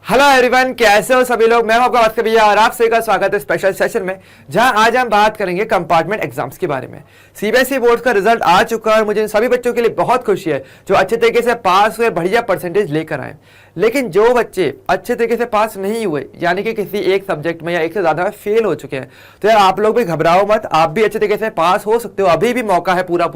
Hello everyone, कैसे हो सभी लोग। मैं हूं आपका वास्ते भैया और आप सभी का स्वागत है स्पेशल सेशन में, जहां आज हम बात करेंगे कंपार्टमेंट एग्जाम्स के बारे में। सीबीएसई बोर्ड का रिजल्ट आ चुका है और मुझे इन सभी बच्चों के लिए बहुत खुशी है जो अच्छे तरीके से पास हुए, बढ़िया परसेंटेज लेकर आए। लेकिन जो बच्चे अच्छे तरीके से पास नहीं हुए, यानी कि किसी एक सब्जेक्ट में या एक से ज्यादा में फेल हो चुके हैं, तो यार आप लोग भी घबराओ मत, आप भी अच्छे तरीके से पास हो सकते हो। अभी भी मौका है पूरा,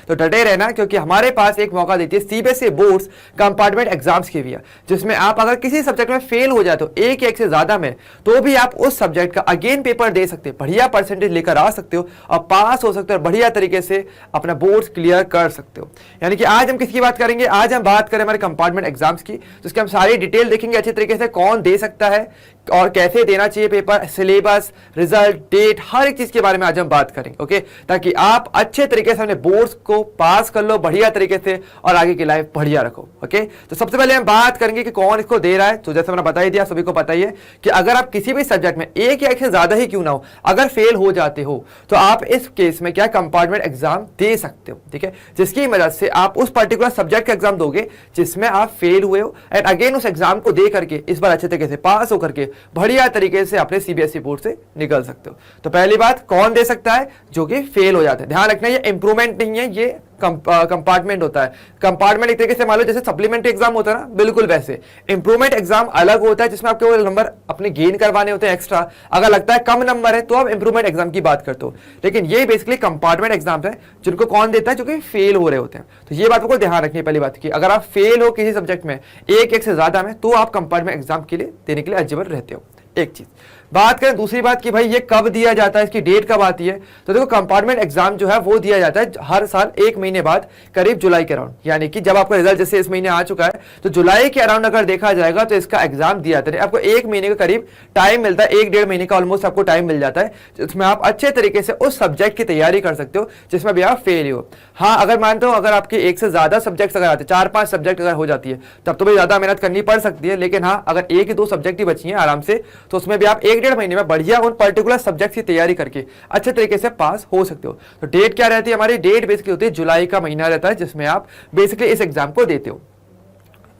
तो डटे रहना, क्योंकि हमारे पास एक मौका देती है सीबीएसई बोर्ड्स कंपार्टमेंट एग्जाम्स के भी, जिसमें आप अगर किसी सब्जेक्ट में फेल हो जाए तो एक या एक से ज्यादा में, तो भी आप उस सब्जेक्ट का अगेन पेपर दे सकते हो, बढ़िया परसेंटेज लेकर आ सकते हो और पास हो सकते हो और बढ़िया तरीके से अपना बोर्ड्स क्लियर कर सकते हो। यानी कि आज हम किसकी बात करेंगे, आज हम बात करें हमारे कंपार्टमेंट एग्जाम्स की, जिसके हम सारी डिटेल देखेंगे अच्छे तरीके से, कौन दे सकता है और कैसे देना चाहिए पेपर, सिलेबस, रिजल्ट, डेट, हर एक चीज के बारे में आज हम बात करेंगे। ओके, ताकि आप अच्छे तरीके से अपने बोर्ड्स को पास कर लो बढ़िया तरीके से और आगे की लाइफ बढ़िया रखो। ओके, तो सबसे पहले हम बात करेंगे कि कौन इसको दे रहा है। तो जैसे मैंने बता ही दिया, सभी को पता ही है कि अगर आप किसी भी सब्जेक्ट में एक या एक से ज्यादा ही क्यों ना हो, अगर फेल हो जाते हो तो आप इस केस में क्या कंपार्टमेंट एग्जाम दे सकते हो। ठीक है, जिसकी मदद से आप उस पर्टिकुलर सब्जेक्ट का एग्जाम दोगे जिसमें आप फेल हुए हो, एंड अगेन उस एग्जाम को दे करके इस बार अच्छे तरीके से पास होकर के बढ़िया तरीके से अपने सीबीएसई बोर्ड से निकल सकते हो। तो पहली बात, कौन दे सकता है, जो कि फेल हो जाते हैं। ध्यान रखना, ये इंप्रूवमेंट नहीं है, ये कंपार्टमेंट होता है। कंपार्टमेंट एक तरीके से मान लो जैसे सप्लीमेंट्री एग्जाम होता है ना, बिल्कुल वैसे। इंप्रूवमेंट एग्जाम अलग होता है, जिसमें आपके वो नंबर अपने गेन करवाने होते हैं एक्स्ट्रा। अगर लगता है कम नंबर है तो आप इंप्रूवमेंट एग्जाम की बात करते हो, लेकिन ये बेसिकली कंपार्टमेंट एग्जाम है जिनको कौन देता है, जो कि फेल हो रहे होते हैं। तो ये बात को ध्यान रखनी है पहली बात की, अगर आप फेल हो किसी सब्जेक्ट में एक से ज्यादा में, तो आप कंपार्टमेंट एग्जाम के लिए देने के लिए एलिजिबल रहते हो। एक चीज बात करें, दूसरी बात कि भाई ये कब दिया जाता है, इसकी डेट कब आती है। तो देखो, कंपार्टमेंट एग्जाम जो है वो दिया जाता है हर साल 1 महीने बाद, करीब जुलाई के अराउंड। यानी कि जब आपका रिजल्ट जैसे इस महीने आ चुका है, तो जुलाई के अराउंड अगर देखा जाएगा तो इसका एग्जाम दिया जाता है। आपको 1 महीने का करीब टाइम मिलता है, 1-1.5 महीने का ऑलमोस्ट आपको टाइम मिल जाता है, जिसमें आप अच्छे तरीके से उस सब्जेक्ट की तैयारी कर सकते हो जिसमें भी आप फेल हो। हाँ, अगर मानते हो अगर आपके एक से ज्यादा सब्जेक्ट अगर आते हैं, 4-5 सब्जेक्ट अगर हो जाती है, तब तो भी ज्यादा मेहनत करनी पड़ सकती है। लेकिन हाँ, अगर 1-2 सब्जेक्ट ही बची है आराम से, तो उसमें भी आप 1-1.5 महीने में बढ़िया उन पर्टिकुलर सब्जेक्ट की तैयारी करके अच्छे तरीके से पास हो सकते हो। तो डेट क्या रहती है हमारी, डेट बेसिकली होती है जुलाई का महीना रहता है, जिसमें आप बेसिकली इस एग्जाम को देते हो।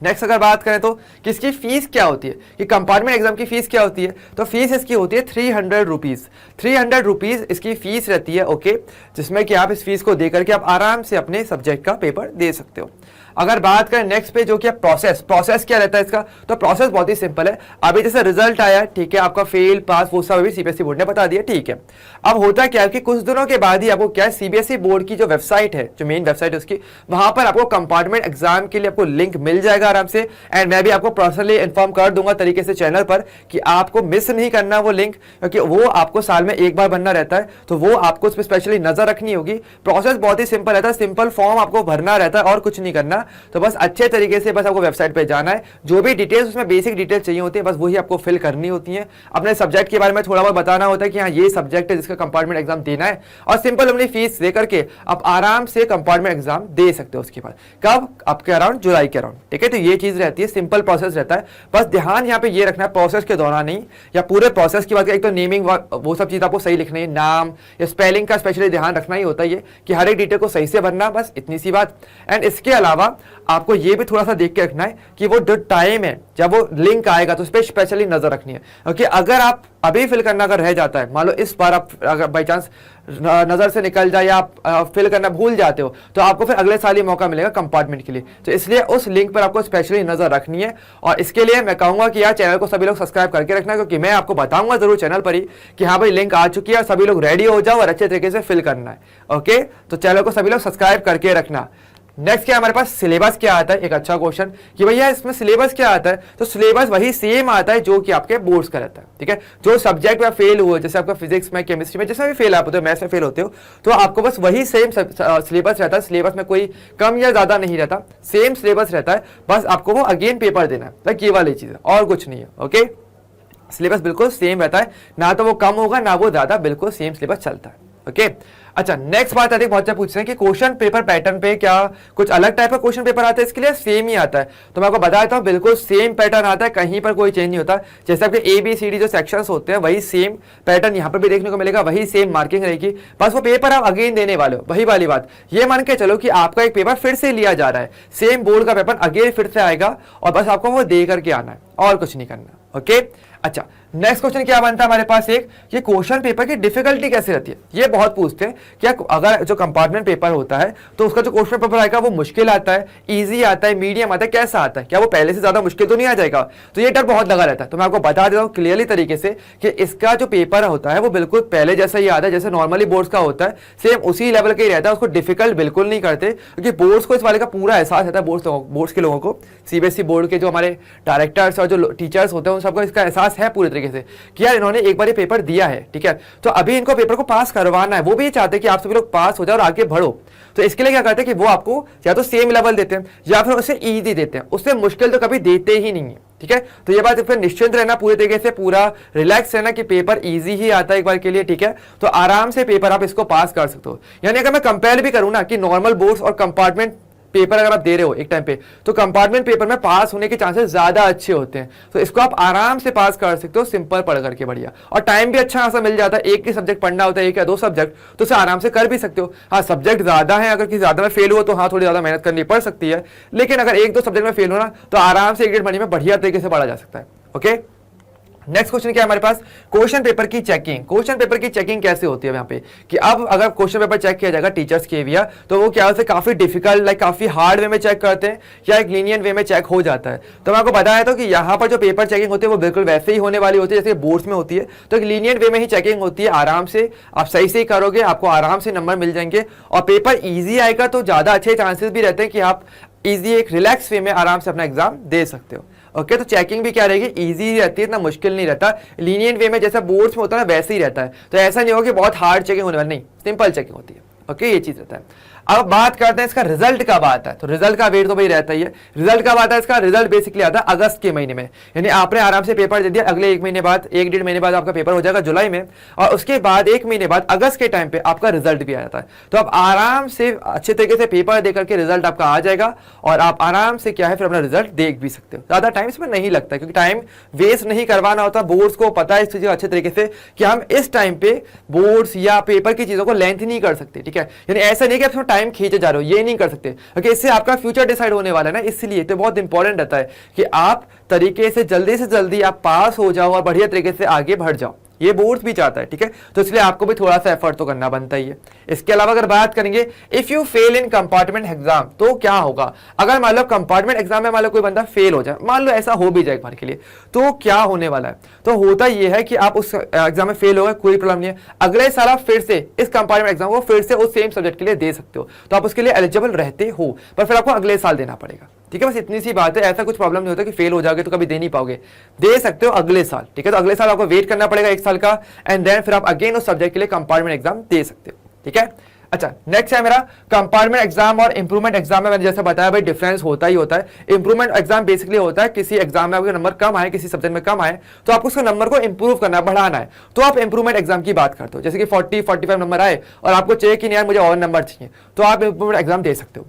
नेक्स्ट अगर बात करें तो किसकी फीस क्या होती है, कि कंपार्टमेंट एग्जाम की फीस क्या होती है, तो फीस इसकी होती है 300 रुपीज। 300 रुपीज इसकी फीस रहती है। ओके, जिसमें कि आप इस फीस को देकर के आप आराम से अपने सब्जेक्ट का पेपर दे सकते हो। अगर बात करें नेक्स्ट पे, जो कि प्रोसेस क्या रहता है इसका, तो प्रोसेस बहुत ही सिंपल है। अभी जैसे रिजल्ट आया, ठीक है, आपका फेल पास वो सब अभी सीबीएसई बोर्ड ने बता दिया, ठीक है। अब होता क्या है कि कुछ दिनों के बाद ही आपको क्या है, सीबीएसई बोर्ड की जो वेबसाइट है, जो मेन वेबसाइट है उसकी, वहां पर आपको कंपार्टमेंट एग्जाम के लिए आपको लिंक मिल जाएगा आराम से। एंड मैं भी आपको पर्सनली इन्फॉर्म कर दूंगा तरीके से चैनल पर कि आपको मिस नहीं करना वो लिंक, क्योंकि वो आपको साल में एक बार बनना रहता है, तो वो आपको उस पर स्पेशली नजर रखनी होगी। प्रोसेस बहुत ही सिंपल रहता है, सिंपल फॉर्म आपको भरना रहता है और कुछ नहीं करना। तो बस अच्छे तरीके से बस आपको वेबसाइट पे जाना है, जो भी डिटेल्स उसमें बेसिक डिटेल्स चाहिए होती है बस वही आपको फिल करनी होती है। अपने सब्जेक्ट के बारे में थोड़ा बहुत बताना होता है कि हाँ ये सब्जेक्ट है जिसका कंपार्टमेंट एग्जाम देना है, और सिंपल अपनी फीस दे करके आप आराम से कंपार्टमेंट एग्जाम दे सकते हो। उसके बाद कब, आपके अराउंड जुलाई के अराउंड। ठीक है, तो ये चीज रहती है, सिंपल प्रोसेस रहता है। बस ध्यान यहाँ पे ये रखना है, प्रोसेस के दौरान नहीं, या पूरे प्रोसेस की बात करें, एक तो नेमिंग वो सब चीज आपको सही लिखनी है, नाम या स्पेलिंग का स्पेशली ध्यान रखना ही होता है कि हर एक डिटेल को सही से भरना, बस इतनी सी बात। एंड इसके अलावा आपको ये भी थोड़ा सा देख के रखना है कि वो जो टाइम है जब वो लिंक आएगा तो उस पर स्पेशली नजर रखनी है। क्योंकि अगर आप अभी फिल करना अगर रह जाता है, मान लो इस बार आप अगर बाई चांस नजर से निकल जाए या आप फिल करना भूल जाते हो, तो आपको फिर अगले साल ही मौका मिलेगा कंपार्टमेंट के लिए। तो इसलिए उस लिंक पर आपको स्पेशली नजर रखनी है। और इसके लिए मैं कहूंगा कि यार चैनल को सभी लोग सब्सक्राइब करके रखना, क्योंकि मैं आपको बताऊंगा जरूर चैनल पर ही कि हाँ भाई लिंक आ चुकी है और सभी लोग रेडी हो जाओ और अच्छे तरीके से फिल करना है। ओके, तो चैनल को सभी लोग सब्सक्राइब करके रखना। नेक्स्ट क्या हमारे पास, सिलेबस क्या आता है। एक अच्छा क्वेश्चन कि भैया इसमें सिलेबस क्या आता है, तो सिलेबस वही सेम आता है जो कि आपके बोर्ड्स का रहता है। ठीक है, जो सब्जेक्ट में फेल हुए, जैसे आपका फिजिक्स में, केमिस्ट्री में, जिसमें भी फेल आप होते हो, मैथ्स में फेल होते हो, तो आपको बस वही सेम सिलेबस रहता है। सिलेबस में कोई कम या ज्यादा नहीं रहता, सेम सिलेबस रहता है, बस आपको वो अगेन पेपर देना है, लाइक ये वाली चीज है और कुछ नहीं है। ओके, सिलेबस बिल्कुल सेम रहता है, ना तो वो कम होगा ना वो ज्यादा, बिल्कुल सेम सिलेबस चलता है। ओके अच्छा, नेक्स्ट बात आती है, बहुत पूछते हैं कि क्वेश्चन पेपर पैटर्न पे क्या कुछ अलग टाइप का क्वेश्चन पेपर आता है, इसके लिए सेम ही आता है। तो मैं आपको बता देता हूँ, बिल्कुल सेम पैटर्न आता है, कहीं पर कोई चेंज नहीं होता। जैसे आपके ABCD जो सेक्शंस होते हैं वही सेम पैटर्न यहाँ पर भी देखने को मिलेगा, वही सेम मार्किंग रहेगी, बस वो पेपर आप अगेन देने वाले हो। वही वाली बात, ये मान के चलो कि आपका एक पेपर फिर से लिया जा रहा है, सेम बोर्ड का पेपर अगेन फिर से आएगा और बस आपको वो दे करके आना है और कुछ नहीं करना। ओके अच्छा, नेक्स्ट क्वेश्चन क्या बनता है हमारे पास, एक ये क्वेश्चन पेपर की डिफिकल्टी कैसे रहती है, ये बहुत पूछते हैं। क्या अगर जो कंपार्टमेंट पेपर होता है तो उसका जो क्वेश्चन पेपर आएगा वो मुश्किल आता है, इजी आता है, मीडियम आता है, कैसा आता है, क्या वो पहले से ज्यादा मुश्किल तो नहीं आ जाएगा? तो ये डर बहुत लगा रहता है। तो मैं आपको बता देता हूँ क्लियरली तरीके से कि इसका जो पेपर होता है वो बिल्कुल पहले जैसा ही आता है, जैसे नॉर्मली बोर्ड्स का होता है, सेम उसी लेवल का ही रहता है। उसको डिफिकल्ट बिल्कुल नहीं करते, क्योंकि बोर्ड्स को इस वाले का पूरा एहसास रहता है। बोर्ड्स के लोगों को, CBSE बोर्ड के जो हमारे डायरेक्टर्स और जो टीचर्स होते हैं उन सबको इसका एहसास है पूरे तरीके से कि यार इन्होंने एक बार ये पेपर दिया है, ठीक है, तो अभी इनको पेपर को पास करवाना है। वो भी चाहते हैं कि आप सभी लोग पास हो जाओ और आगे बढ़ो। तो इसके लिए क्या करते हैं कि वो आपको या तो सेम लेवल देते हैं या फिर उससे इजी देते हैं, उससे मुश्किल तो कभी देते ही नहीं है, ठीक है। तो ये बात फिर निश्चिंत रहना, पूरे तरीके से पूरा रिलैक्स रहना कि पेपर इजी ही आता है एक बार के लिए, ठीक है। तो आराम से पेपर आप इसको पास कर सकते हो। यानी अगर मैं कंपेयर भी करूं ना कि नॉर्मल बोर्ड्स और कंपार्टमेंट पेपर अगर आप दे रहे हो एक टाइम पे, तो कंपार्टमेंट पेपर में पास होने के चांसेस ज्यादा अच्छे होते हैं। तो इसको आप आराम से पास कर सकते हो, सिंपल पढ़ करके, बढ़िया, और टाइम भी अच्छा खासा मिल जाता है। एक ही सब्जेक्ट पढ़ना होता है, एक या दो सब्जेक्ट, तो उसे आराम से कर भी सकते हो। हाँ, सब्जेक्ट ज्यादा है, अगर किसी ज्यादा में फेल हुआ तो हाँ थोड़ी ज्यादा मेहनत करनी पड़ सकती है, लेकिन अगर एक दो सब्जेक्ट में फेल हो ना तो आराम से 1-1.5 महीने में बढ़िया तरीके से पढ़ा जा सकता है। ओके, नेक्स्ट क्वेश्चन क्या है हमारे पास, क्वेश्चन पेपर की चेकिंग। क्वेश्चन पेपर की चेकिंग कैसे होती है यहाँ पे कि अब अगर क्वेश्चन पेपर चेक किया जाएगा टीचर्स के भी, तो वो क्या होता है, काफी डिफिकल्ट लाइक काफी हार्ड वे में चेक करते हैं या एक लीनियंट वे में चेक हो जाता है। तो मैं आपको बताया था कि यहाँ पर जो पेपर चेकिंग होती है वो बिल्कुल वैसे ही होने वाली होती है जैसे बोर्ड्स में होती है। तो एक लीनियंट वे में ही चेकिंग होती है, आराम से आप सही से ही करोगे, आपको आराम से नंबर मिल जाएंगे और पेपर ईजी आएगा। तो ज्यादा अच्छे चांसेस भी रहते हैं कि आप इजी एक रिलैक्स वे में आराम से अपना एग्जाम दे सकते हो। ओके, तो चेकिंग भी क्या रहेगी, इजी रहती है, इतना मुश्किल नहीं रहता। लीनियंट वे में जैसा बोर्ड्स में होता है ना वैसे ही रहता है। तो ऐसा नहीं होगा कि बहुत हार्ड चेकिंग होने वाली, नहीं, सिंपल चेकिंग होती है। ओके, ये चीज रहता है। अब बात करते हैं इसका रिजल्ट कब आता है। तो रिजल्ट का वेट तो भाई रहता ही है। रिजल्ट कब आता है, इसका रिजल्ट बेसिकली आता है अगस्त के महीने में। यानी आपने आराम से पेपर दे दिया, अगले 1 महीने बाद, 1-1.5 महीने बाद आपका पेपर हो जाएगा जुलाई में, और उसके बाद 1 महीने बाद अगस्त के टाइम पे आपका रिजल्ट भी आ जाता है। तो आप आराम से अच्छे तरीके से पेपर दे करके रिजल्ट आपका आ जाएगा और आप आराम से क्या है फिर अपना रिजल्ट देख भी सकते हो। ज्यादा टाइम इसमें नहीं लगता, क्योंकि टाइम वेस्ट नहीं करवाना होता। बोर्ड्स को पता है इस चीज अच्छे तरीके से कि हम इस टाइम पे बोर्ड्स या पेपर की चीजों को लेंथ नहीं कर सकते, ठीक है। यानी ऐसा नहीं कि आप टाइम खींचे जा रहे हो, ये नहीं कर सकते, क्योंकि इससे आपका फ्यूचर डिसाइड होने वाला है ना। इसलिए तो बहुत इंपॉर्टेंट रहता है कि आप तरीके से जल्दी आप पास हो जाओ और बढ़िया तरीके से आगे बढ़ जाओ। ये बोर्ड भी चाहता है, ठीक है। तो इसलिए आपको भी थोड़ा सा एफर्ट तो करना बनता ही है। इसके अलावा अगर बात करेंगे if you fail in compartment exam, तो क्या होगा अगर मान लो कंपार्टमेंट एग्जाम में मान लो कोई बंदा फेल हो जाए, मान लो ऐसा हो भी जाए एक बार के लिए, तो क्या होने वाला है। तो होता यह है कि आप उस एग्जाम में फेल हो गए, कोई प्रॉब्लम नहीं है, अगले साल आप फिर से इस कंपार्टमेंट एग्जाम को फिर से उस सेम सब्जेक्ट के लिए दे सकते हो। तो आप उसके लिए एलिजिबल रहते हो, पर फिर आपको अगले साल देना पड़ेगा, ठीक है। बस इतनी सी बात है, ऐसा कुछ प्रॉब्लम नहीं होता कि फेल हो जाओगे तो कभी दे नहीं पाओगे, दे सकते हो अगले साल, ठीक है। तो अगले साल आपको वेट करना पड़ेगा 1 साल का, एंड देन फिर आप अगेन उस सब्जेक्ट के लिए कंपार्टमेंट एग्जाम दे सकते हो, ठीक है। अच्छा, नेक्स्ट है मेरा कंपार्टमेंट एग्जाम और इंप्रूवमेंट एग्जाम में मैंने जैसे बताया भाई डिफरेंस होता ही होता है। इंप्रूवमेंट एग्जाम बेसिकली होता है किसी एग्जाम में आपके नंबर कम आए, किसी सब्जेक्ट में कम आए, तो आपको उसके नंबर को इंप्रूव करना है, बढ़ाना है, तो आप इंप्रूवमेंट एग्जाम की बात करते हो। जैसे कि 40-45 नंबर आए और आपको चाहिए कि नहीं यार मुझे और नंबर चाहिए, तो आप इंप्रूवमेंट एग्जाम दे सकते हो।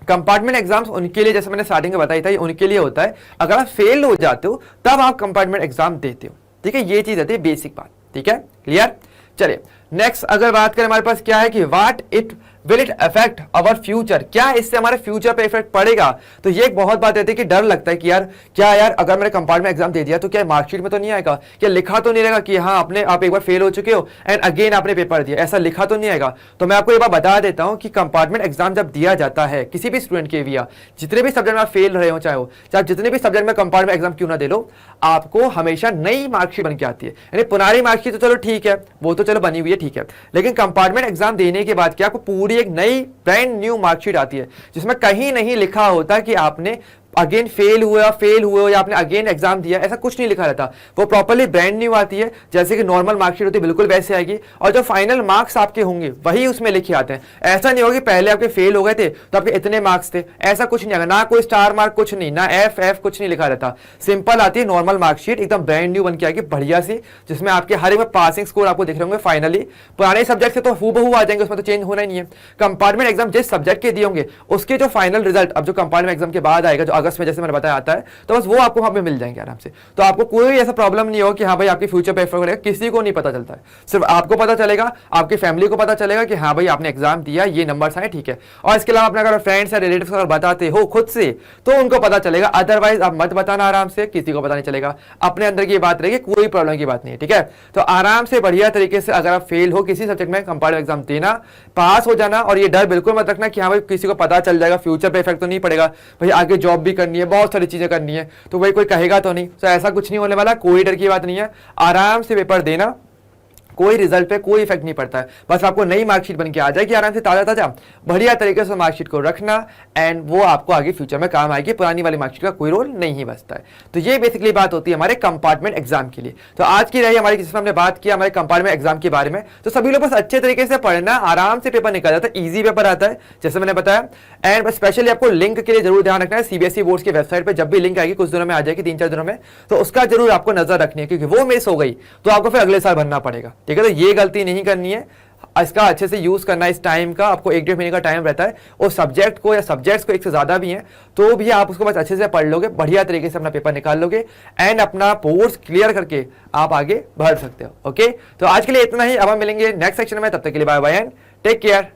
कंपार्टमेंट एग्जाम्स उनके लिए, जैसे मैंने स्टार्टिंग में बताया था, ये उनके लिए होता है अगर आप फेल हो जाते हो तब आप कंपार्टमेंट एग्जाम देते हो, ठीक है। ये चीज रहती है बेसिक बात, ठीक है, क्लियर। चलिए नेक्स्ट अगर बात करें हमारे पास क्या है कि what it will it affect our future, क्या इससे हमारे फ्यूचर पे इफेक्ट पड़ेगा। तो ये एक बहुत बात रहती है कि डर लगता है कि यार क्या यार अगर मैंने कंपार्टमेंट एग्जाम दे दिया तो क्या मार्कशीट में तो नहीं आएगा, क्या लिखा तो नहीं रहेगा कि हाँ आप एक बार फेल हो चुके हो एंड अगेन आपने पेपर दिया, ऐसा लिखा तो नहीं आएगा। तो मैं आपको एक बार बता देता हूँ कि कंपार्टमेंट एग्जाम जब दिया जाता है किसी भी स्टूडेंट के भी, जितने भी सब्जेक्ट में आप फेल रहे हो, चाहे आप जितने भी सब्जेक्ट में कंपार्टमेंट एग्जाम क्यों ना दे लो, आपको हमेशा नई मार्कशीट बन के आती है। यानी पुरानी मार्कशीट तो चलो ठीक है, वो तो चलो बनी हुई है, ठीक है, लेकिन कंपार्टमेंट एग्जाम देने के बाद क्या आपको पूरी एक नई ब्रांड न्यू मार्कशीट आती है, जिसमें कहीं नहीं लिखा होता कि आपने अगेन फेल हुए या आपने अगेन एग्जाम दिया, ऐसा कुछ नहीं लिखा रहता। वो प्रॉपर्ली ब्रांड न्यू आती है, जैसे कि नॉर्मल मार्कशीट होती है बिल्कुल वैसे आएगी, और जो फाइनल मार्क्स आपके होंगे वही उसमें लिखे आते हैं। ऐसा नहीं होगा कि पहले आपके फेल हो गए थे तो आपके इतने मार्क्स थे, ऐसा कुछ नहीं आएगा, ना कोई स्टार मार्क कुछ नहीं, ना एफ कुछ नहीं लिखा रहता। सिंपल आती है नॉर्मल मार्कशीट, एकदम ब्रांड न्यू बन के आएगी बढ़िया सी, जिसमें आपके हर एक में पासिंग स्कोर आपको दिख रहे होंगे। फाइनली पुराने सब्जेक्ट से तो हूबहू आ जाएंगे, उसमें तो चेंज होना ही नहीं है। कंपार्टमेंट एग्जाम जिस सब्जेक्ट के दिए होंगे उसके जो फाइनल रिजल्ट अब जो कंपार्टमेंट एग्जाम के बाद आएगा, जो अगस्त में जैसे मैंने बताया आता है, तो बस वो आपको वहां पे मिल जाएंगे आराम से। तो आपको कोई ऐसा प्रॉब्लम नहीं हो कि हाँ भाई आपकी फ्यूचर पे इफेक्ट करेगा, किसी को नहीं पता चलता है, सिर्फ आपको पता चलेगा, आपकी फैमिली को पता चलेगा कि हाँ भाई आपने एग्जाम दिया, ये नंबर्स आए, ठीक है। और इसके अलावा अपने अगर फ्रेंड्स या रिलेटिव्स को बताते हो खुद से तो उनको पता चलेगा, अदरवाइज आप मत बताना, आराम से किसी को पता नहीं चलेगा, अपने अंदर की बात रहेगी, कोई प्रॉब्लम की बात नहीं है, ठीक है। तो आराम से बढ़िया तरीके से अगर आप फेल हो किसी सब्जेक्ट में, कंपार्टमेंट एग्जाम देना, पास हो जाना, और ये डर बिल्कुल मत रखना कि हाँ भाई किसी को पता चल जाएगा, फ्यूचर पे इफेक्ट तो नहीं पड़ेगा, भाई आगे जॉब भी करनी है, बहुत सारी चीजें करनी है, तो भाई कोई कहेगा तो नहीं। तो ऐसा कुछ नहीं होने वाला, कोई डर की बात नहीं है, आराम से पेपर देना, कोई रिजल्ट पे कोई इफेक्ट नहीं पड़ता है। बस आपको नई मार्कशीट बन के आ जाएगी आराम से, ताजा ताजा बढ़िया तरीके से मार्कशीट को रखना, एंड वो आपको आगे फ्यूचर में काम आएगी, पुरानी वाली मार्कशीट का कोई रोल नहीं ही बचता है। तो ये बेसिकली बात होती है हमारे कंपार्टमेंट एग्जाम के लिए। तो आज की रही हमारी, जिसमें हमने बात किया हमारे कंपार्टमेंट एग्जाम के बारे में। तो सभी लोग बस अच्छे तरीके से पढ़ना, आराम से पेपर निकल जाता है, ईजी पेपर आता है जैसे मैंने बताया। एंड स्पेशली आपको लिंक के लिए जरूर ध्यान रखना है, सीबीएसई बोर्ड की वेबसाइट पर जब भी लिंक आएगी, कुछ दिनों में आ जाएगी, 3-4 दिनों में, तो उसका जरूर आपको नजर रखनी है, क्योंकि वो मिस हो गई तो आपको फिर अगले साल भरना पड़ेगा, ठीक है। तो ये गलती नहीं करनी है, इसका अच्छे से यूज करना है। इस टाइम का आपको 1-1.5 महीने का टाइम रहता है, उस सब्जेक्ट को या सब्जेक्ट्स को एक से ज्यादा भी हैं तो भी आप उसको बस अच्छे से पढ़ लोगे, बढ़िया तरीके से अपना पेपर निकाल लोगे, एंड अपना कोर्स क्लियर करके आप आगे बढ़ सकते हो। ओके, तो आज के लिए इतना ही, अब हम मिलेंगे नेक्स्ट सेक्शन में, तब तक के लिए bye bye and take care.